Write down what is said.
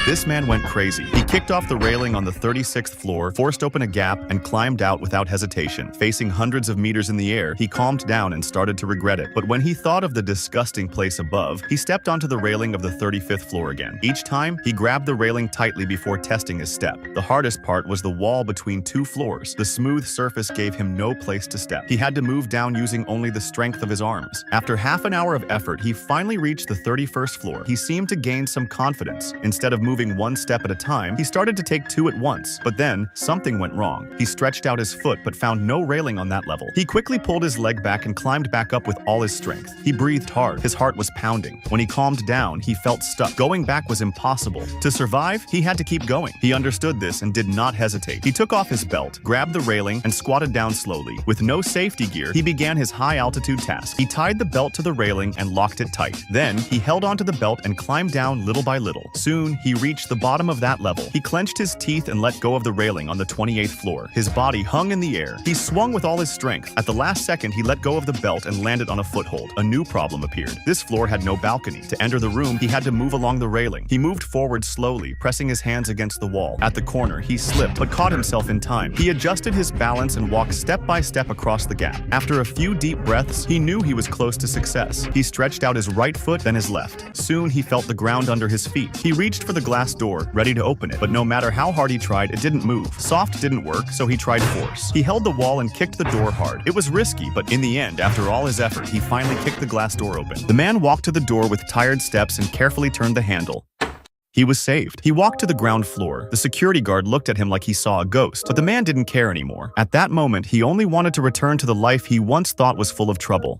This man went crazy. He kicked off the railing on the 36th floor, forced open a gap, and climbed out without hesitation. Facing hundreds of meters in the air, he calmed down and started to regret it. But when he thought of the disgusting place above, he stepped onto the railing of the 35th floor again. Each time, he grabbed the railing tightly before testing his step. The hardest part was the wall between two floors. The smooth surface gave him no place to step. He had to move down using only the strength of his arms. After half an hour of effort, he finally reached the 31st floor. He seemed to gain some confidence. Instead of moving one step at a time, he started to take two at once. But then, something went wrong. He stretched out his foot but found no railing on that level. He quickly pulled his leg back and climbed back up with all his strength. He breathed hard. His heart was pounding. When he calmed down, he felt stuck. Going back was impossible. To survive, he had to keep going. He understood this and did not hesitate. He took off his belt, grabbed the railing, and squatted down slowly. With no safety gear, he began his high-altitude task. He tied the belt to the railing and locked it tight. Then, he held onto the belt and climbed down little by little. Soon, he reached the bottom of that level. He clenched his teeth and let go of the railing on the 28th floor. His body hung in the air. He swung with all his strength. At the last second, he let go of the belt and landed on a foothold. A new problem appeared. This floor had no balcony. To enter the room, he had to move along the railing. He moved forward slowly, pressing his hands against the wall. At the corner, he slipped, but caught himself in time. He adjusted his balance and walked step by step across the gap. After a few deep breaths, he knew he was close to success. He stretched out his right foot, then his left. Soon, he felt the ground under his feet. He reached for the glass door, ready to open it, but no matter how hard he tried, it didn't move. Soft didn't work, so he tried force. He held the wall and kicked the door hard. It was risky, but in the end, after all his effort, he finally kicked the glass door open. The man walked to the door with tired steps and carefully turned the handle. He was saved. He walked to the ground floor. The security guard looked at him like he saw a ghost, but the man didn't care anymore. At that moment, he only wanted to return to the life he once thought was full of trouble.